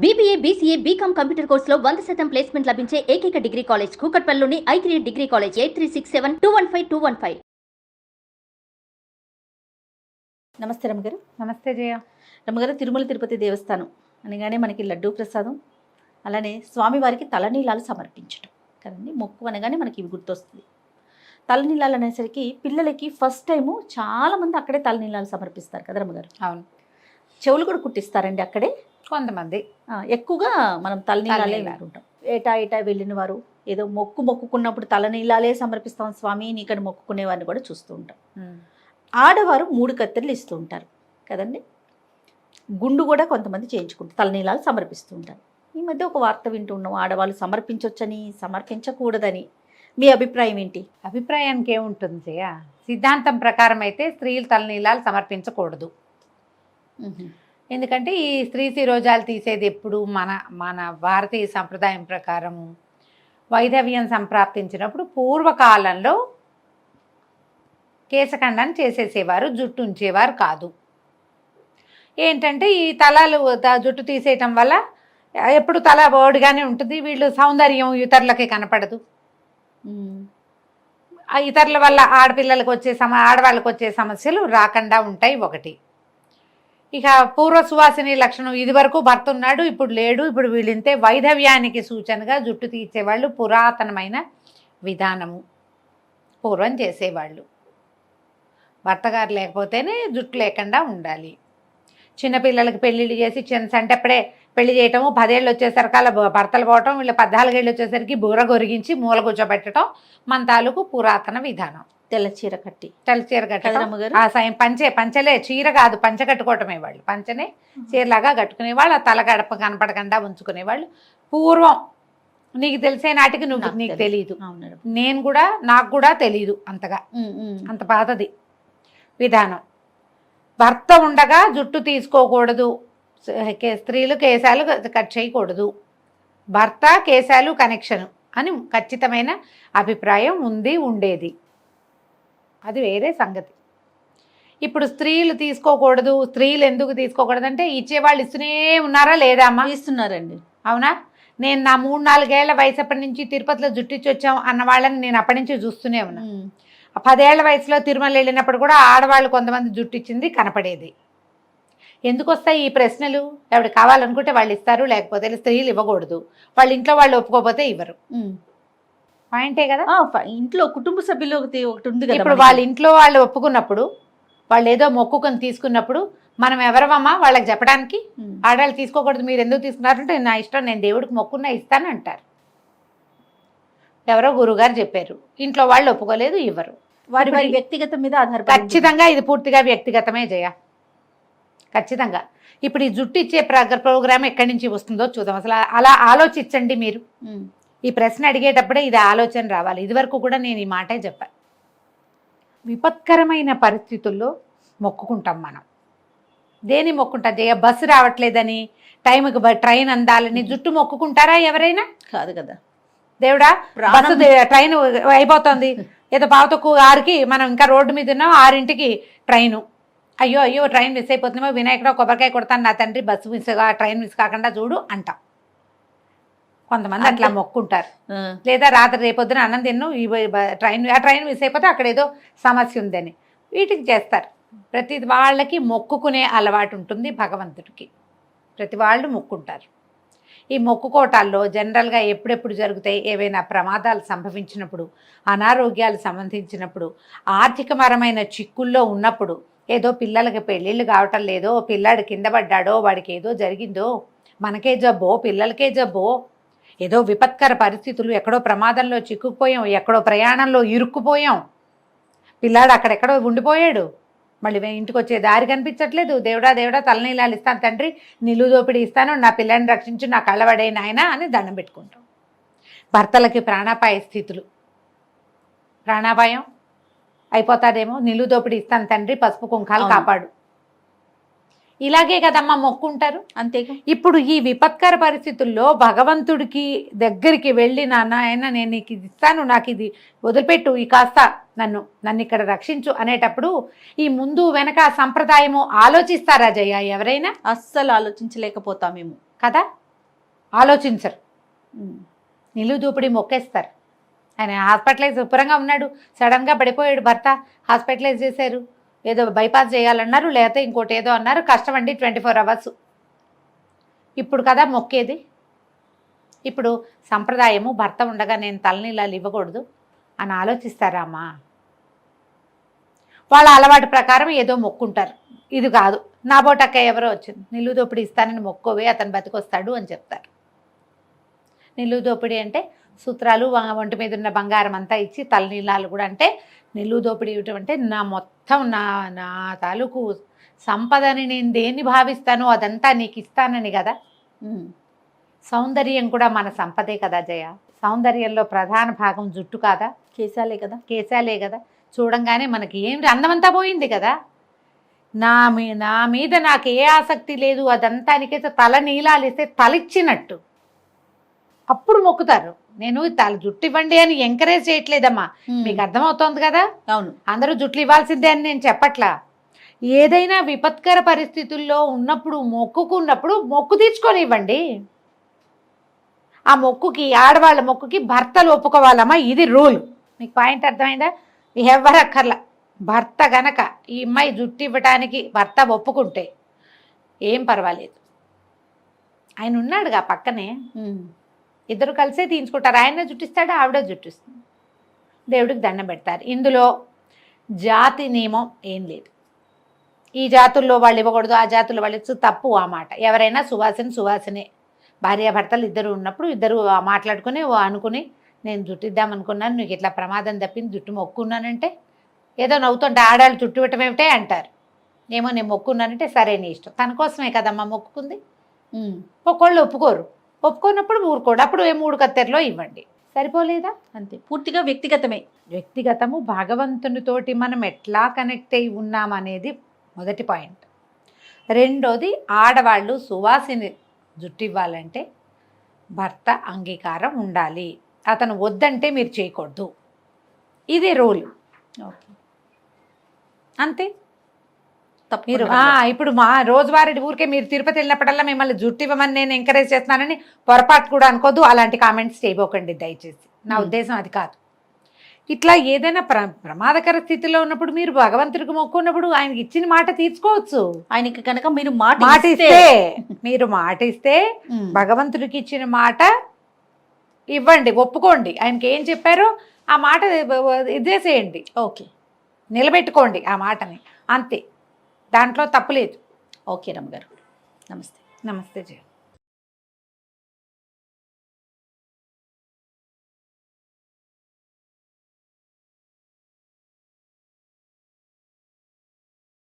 BBA, BCA, BCom computer కోర్సులో 100% placement లభించే ఏకైక డిగ్రీ కాలేజ్ కూకట్పల్లిలోని I3 డిగ్రీ కాలేజ్ 8367215215. నమస్తే రమ్మగారు. నమస్తే జయ. రమ్మగారు, తిరుమల తిరుపతి దేవస్థానం అనగానే మనకి లడ్డూ ప్రసాదం, అలానే స్వామివారికి తలనీలాలు సమర్పించడం కదండి. మొక్కు అనగానే మనకి ఇవి గుర్తొస్తుంది. తలనీలాలు అనేసరికి పిల్లలకి ఫస్ట్ టైము చాలామంది అక్కడే తలనీలాలు సమర్పిస్తారు కదా రమ్మగారు. అవును, చెవులు కూడా కుట్టిస్తారండి అక్కడే కొంతమంది. ఎక్కువగా మనం తలనీలాలే వింటుంటాం. ఏటా వెళ్ళిన వారు ఏదో మొక్కుకున్నప్పుడు తలనీలాలే సమర్పిస్తాం స్వామి నీకని మొక్కుకునే వారిని కూడా చూస్తూ ఉంటాం. ఆడవారు 3 కత్తెరలు ఇస్తూ ఉంటారు కదండి. గుండు కూడా కొంతమంది చేయించుకుంటారు, తలనీలాలు సమర్పిస్తూ ఉంటారు. ఈ మధ్య ఒక వార్త వింటూ ఉన్నాం, ఆడవాళ్ళు సమర్పించవచ్చని సమర్పించకూడదని. మీ అభిప్రాయం ఏంటి? అభిప్రాయానికి ఏముంటుంది జయ? సిద్ధాంతం ప్రకారం అయితే స్త్రీలు తలనీలాలు సమర్పించకూడదు. ఎందుకంటే ఈ స్త్రీ శిరోజాలు తీసేది ఎప్పుడు మన భారతీయ సంప్రదాయం ప్రకారము వైధవ్యం సంప్రాప్తించినప్పుడు పూర్వకాలంలో కేశఖండాన్ని చేసేసేవారు, జుట్టు ఉంచేవారు కాదు. ఏంటంటే ఈ జుట్టు తీసేయటం వల్ల ఎప్పుడు తల బోడిగానే ఉంటుంది, వీళ్ళు సౌందర్యం ఇతరులకి కనపడదు. ఇతరుల వల్ల ఆడవాళ్ళకి వచ్చే సమస్యలు రాకుండా ఉంటాయి ఒకటి. ఇక పూర్వ సువాసిని లక్షణం, ఇది వరకు భర్త ఉన్నాడు ఇప్పుడు లేడు, ఇప్పుడు వీళ్ళింతే వైధవ్యానికి సూచనగా జుట్టు తీసేవాళ్ళు పురాతనమైన విధానము. పూర్వం చేసేవాళ్ళు భర్తగారు లేకపోతేనే జుట్టు లేకుండా ఉండాలి. చిన్నపిల్లలకి పెళ్ళిళ్ళు చేసి సంటప్పుడే పెళ్లి చేయటము, 10 ఏళ్ళు వచ్చేసరికి అలా భర్తలు పోవటం, వీళ్ళు 14 ఏళ్ళు వచ్చేసరికి బూర గొరిగించి మూల కూర్చోబెట్టడం మన తాలూకు పురాతన విధానం. తెల్ల చీర కట్టి పంచలే, చీర కాదు, పంచ కట్టుకోవటమే. వాళ్ళు పంచనే చీరలాగా కట్టుకునేవాళ్ళు, ఆ తల గడప కనపడకుండా ఉంచుకునేవాళ్ళు పూర్వం. నీకు తెలిసే నాటికి నీకు తెలియదు, నాకు కూడా తెలియదు అంతగా. అంత పాతది విధానం. భర్త ఉండగా జుట్టు తీసుకోకూడదు, స్త్రీలు కేశాలు కట్ చేయకూడదు, భర్త కేశాలు కనెక్షను అని ఖచ్చితమైన అభిప్రాయం ఉండేది. అది వేరే సంగతి. ఇప్పుడు స్త్రీలు తీసుకోకూడదు, స్త్రీలు ఎందుకు తీసుకోకూడదు అంటే ఇచ్చేవాళ్ళు ఇస్తూనే ఉన్నారా లేదా అమ్మా? ఇస్తున్నారండి. అవునా? నేను నా 3-4 ఏళ్ల వయసు అప్పటి నుంచి తిరుపతిలో జుట్టిచ్చి వచ్చాం అన్న వాళ్ళని నేను అప్పటి నుంచి చూస్తూనే ఉన్నా. 10 ఏళ్ల వయసులో తిరుమల వెళ్ళినప్పుడు కూడా ఆడవాళ్ళు కొంతమంది జుట్టిచ్చింది కనపడేది. ఎందుకు వస్తాయి ఈ ప్రశ్నలు? ఎవరు కావాలనుకుంటే వాళ్ళు ఇస్తారు, లేకపోతే స్త్రీలు ఇవ్వకూడదు, వాళ్ళ ఇంట్లో వాళ్ళు ఒప్పుకోకపోతే ఇవ్వరు. పాయింటే కదా. ఇంట్లో కుటుంబ సభ్యులు ఒకటి ఉంది కదా. ఇప్పుడు వాళ్ళ ఇంట్లో వాళ్ళు ఒప్పుకున్నప్పుడు, వాళ్ళు ఏదో మొక్కుకొని తీసుకున్నప్పుడు మనం ఎవరమమ్మా వాళ్ళకి చెప్పడానికి? ఆడవాళ్ళు తీసుకోకూడదు, మీరు ఎందుకు తీసుకున్నారంటే నా ఇష్టం, నేను దేవుడికి మొక్కున్నా ఇస్తాను అంటారు. ఎవరో గురుగారు చెప్పారు, ఇంట్లో వాళ్ళు ఒప్పుకోలేదు, ఇవ్వరు. వారి వ్యక్తిగతం మీద ఆధారపడి. ఖచ్చితంగా ఇది పూర్తిగా వ్యక్తిగతమే జయ, ఖచ్చితంగా. ఇప్పుడు ఈ జుట్టు ఇచ్చే ప్రోగ్రామ్ ఎక్కడి నుంచి వస్తుందో చూద్దాం. అసలు అలా ఆలోచించండి మీరు. ఈ ప్రశ్న అడిగేటప్పుడే ఇది ఆలోచన రావాలి. ఇదివరకు కూడా నేను ఈ మాటే చెప్పాను. విపత్కరమైన పరిస్థితుల్లో మొక్కుకుంటాం మనం. దేని మొక్కుంటాం జయ? బస్సు రావట్లేదని, టైంకి ట్రైన్ అందాలని జుట్టు మొక్కుకుంటారా ఎవరైనా? కాదు కదా. దేవుడా బస్సు ట్రైన్ అయిపోతుంది, ఏదో 5:06కి మనం ఇంకా రోడ్డు మీద ఉన్నాం, 6ంటికి ట్రైను. అయ్యో ట్రైన్ మిస్ అయిపోతుందేమో, వినాయకుడు కొబ్బరికాయ కొడతాను నా తండ్రి, బస్సు ట్రైన్ మిస్ కాకుండా చూడు అంటాం. కొంతమంది అట్లా మొక్కుంటారు. లేదా రాత్రి రేపొద్దున అన్నం తిన్ను, ట్రైన్ మిస్ అయిపోతే అక్కడ ఏదో సమస్య ఉందని వీటికి చేస్తారు. ప్రతి వాళ్ళకి మొక్కుకునే అలవాటు ఉంటుంది భగవంతుడికి. ప్రతి వాళ్ళు మొక్కుంటారు. ఈ మొక్కుకోటాల్లో జనరల్గా ఎప్పుడెప్పుడు జరుగుతాయి? ఏవైనా ప్రమాదాలు సంభవించినప్పుడు, అనారోగ్యాలు సంబంధించినప్పుడు, ఆర్థికపరమైన చిక్కుల్లో ఉన్నప్పుడు, ఏదో పిల్లలకి పెళ్ళిళ్ళు కావటం లేదో, పిల్లాడు కింద పడ్డాడో, వాడికి ఏదో జరిగిందో, మనకే జబ్బో పిల్లలకే జబ్బో, ఏదో విపత్కర పరిస్థితులు, ఎక్కడో ప్రమాదంలో చిక్కుకుపోయాం, ఎక్కడో ప్రయాణంలో ఇరుక్కుపోయాం, పిల్లాడు అక్కడెక్కడో ఉండిపోయాడు, మళ్ళీ ఇంటికి వచ్చే దారి కనిపించట్లేదు, దేవుడా తలనీలాలు ఇస్తాను తండ్రి, నిలువు దోపిడీ ఇస్తాను, నా పిల్లని రక్షించు, నా కళ్ళబడే నాయన అని దండం పెట్టుకుంటాం. భర్తలకి ప్రాణాపాయ స్థితులు, ప్రాణాపాయం అయిపోతాదేమో, నిలువు దోపిడీ ఇస్తాను తండ్రి, పసుపు కుంకాలు కాపాడు, ఇలాగే కదమ్మా మొక్కుంటారు. అంతేగా. ఇప్పుడు ఈ విపత్కర పరిస్థితుల్లో భగవంతుడికి దగ్గరికి వెళ్ళి నాయన నేను నీకు ఇది ఇస్తాను, నాకు ఇది వదిలిపెట్టు, ఈ కాస్త నన్ను ఇక్కడ రక్షించు అనేటప్పుడు ఈ ముందు వెనక సంప్రదాయము ఆలోచిస్తారా జయ ఎవరైనా? అస్సలు ఆలోచించలేకపోతామేమో కదా. ఆలోచించరు. ఉమ్. నిలువు దోపిడీ మొక్కేస్తారు. ఆయన హాస్పిటలైజ్ శుభ్రంగా ఉన్నాడు, సడన్గా పడిపోయాడు భర్త, హాస్పిటలైజ్ చేశారు, ఏదో బైపాస్ చేయాలన్నారు, లేకపోతే ఇంకోటి ఏదో అన్నారు, కష్టం అండి 24 అవర్స్. ఇప్పుడు కదా మొక్కేది. ఇప్పుడు సంప్రదాయము భర్త ఉండగా నేను తలనీలాలు ఇవ్వకూడదు అని ఆలోచిస్తారా అమ్మా? వాళ్ళ అలవాటు ప్రకారం ఏదో మొక్కుంటారు. ఇది కాదు, నా బోటక్క ఎవరో వచ్చింది, నిలువు దోపిడీ ఇస్తానని మొక్కోవే, అతను బతికొస్తాడు అని చెప్తారు. నిలువు దోపిడీ అంటే సూత్రాలు, ఒంటి మీద ఉన్న బంగారం అంతా ఇచ్చి తలనీలాలు కూడా, అంటే నిలువు దోపిడీ ఇవ్వటం అంటే నా మొత్తం నా తాలూకు సంపదని నేను దేన్ని భావిస్తానో అదంతా నీకు ఇస్తానని కదా. ఉమ్. సౌందర్యం కూడా మన సంపదే కదా జయ. సౌందర్యంలో ప్రధాన భాగం జుట్టు కాదా, కేశాలే కదా. కేశాలే కదా. చూడంగానే మనకి ఏం అందమంతా పోయింది కదా. నా మీద నాకు ఏ ఆసక్తి లేదు, అదంతా నీకైతే తల నీలాలు ఇస్తే తలిచ్చినట్టు అప్పుడు మొక్కుతారు. నేను తల జుట్టు ఇవ్వండి అని ఎంకరేజ్ చేయట్లేదమ్మా, మీకు అర్థమవుతోంది కదా. అవును, అందరూ జుట్లు ఇవ్వాల్సిందే అని నేను చెప్పట్లా. ఏదైనా విపత్కర పరిస్థితుల్లో ఉన్నప్పుడు మొక్కుకున్నప్పుడు మొక్కు తీర్చుకొని ఇవ్వండి. ఆ మొక్కుకి, ఆడవాళ్ళ మొక్కుకి భర్తలు ఒప్పుకోవాలమ్మా, ఇది రూల్. మీకు పాయింట్ అర్థమైందా? ఎవరు అక్కర్లా. భర్త గనక ఈ అమ్మాయి జుట్టు ఇవ్వటానికి భర్త ఒప్పుకుంటే ఏం పర్వాలేదు. ఆయన ఉన్నాడుగా పక్కనే, ఇద్దరు కలిసే తీయించుకుంటారు. ఆయన జుట్టిస్తాడు, ఆవిడ జుట్టిస్తుంది, దేవుడికి దండం పెడతారు. ఇందులో జాతి నియమం ఏం లేదు. ఈ జాతుల్లో వాళ్ళు ఇవ్వకూడదు, ఆ జాతుల్లో వాళ్ళు తప్పు ఆ మాట. ఎవరైనా సువాసనే. భార్యాభర్తలు ఇద్దరు ఉన్నప్పుడు ఇద్దరు మాట్లాడుకుని అనుకుని, నేను జుట్టు ఇద్దామనుకున్నాను, నీకు ఇట్లా ప్రమాదం తప్పింది, జుట్టు మొక్కున్నానంటే, ఏదో నవ్వుతుంటే ఆడాళ్ళు జుట్టు పెట్టమేమిటే అంటారు. ఏమో నేను మొక్కున్నానంటే సరే నీ ఇష్టం, తన కోసమే కదమ్మా మొక్కుకుంది. ఒక్కళ్ళు ఒప్పుకోనప్పుడు ఊరుకోడు, అప్పుడు 3 కత్తెరలో ఇవ్వండి, సరిపోలేదా? అంతే, పూర్తిగా వ్యక్తిగతము. భగవంతునితోటి మనం ఎట్లా కనెక్ట్ అయి ఉన్నామనేది మొదటి పాయింట్. రెండోది, ఆడవాళ్ళు సువాసిని జుట్టు ఇవ్వాలంటే భర్త అంగీకారం ఉండాలి. అతను వద్దంటే మీరు చేయకూడదు, ఇది రూల్. ఓకే, అంతే. మీరు ఇప్పుడు మా రోజువారీ ఊరికే మీరు తిరుపతి వెళ్ళినప్పుడల్లా మిమ్మల్ని జుట్టు ఇవ్వమని నేను ఎంకరేజ్ చేస్తున్నానని పొరపాటు కూడా అనుకోద్దు. అలాంటి కామెంట్స్ చేయబోకండి దయచేసి, నా ఉద్దేశం అది కాదు. ఇట్లా ఏదైనా ప్రమాదకర స్థితిలో ఉన్నప్పుడు మీరు భగవంతుడికి మొక్కున్నప్పుడు ఆయనకి ఇచ్చిన మాట తీర్చుకోవచ్చు. ఆయనకి కనుక మీరు మాట ఇస్తే భగవంతుడికి ఇచ్చిన మాట ఇవ్వండి, ఒప్పుకోండి. ఆయనకి ఏం చెప్పారో ఆ మాట ఇదేసేయండి. ఓకే, నిలబెట్టుకోండి ఆ మాటని, అంతే. దాంట్లో తప్పులేదు. ఓకే రమ్మగారు, నమస్తే. నమస్తే జయ.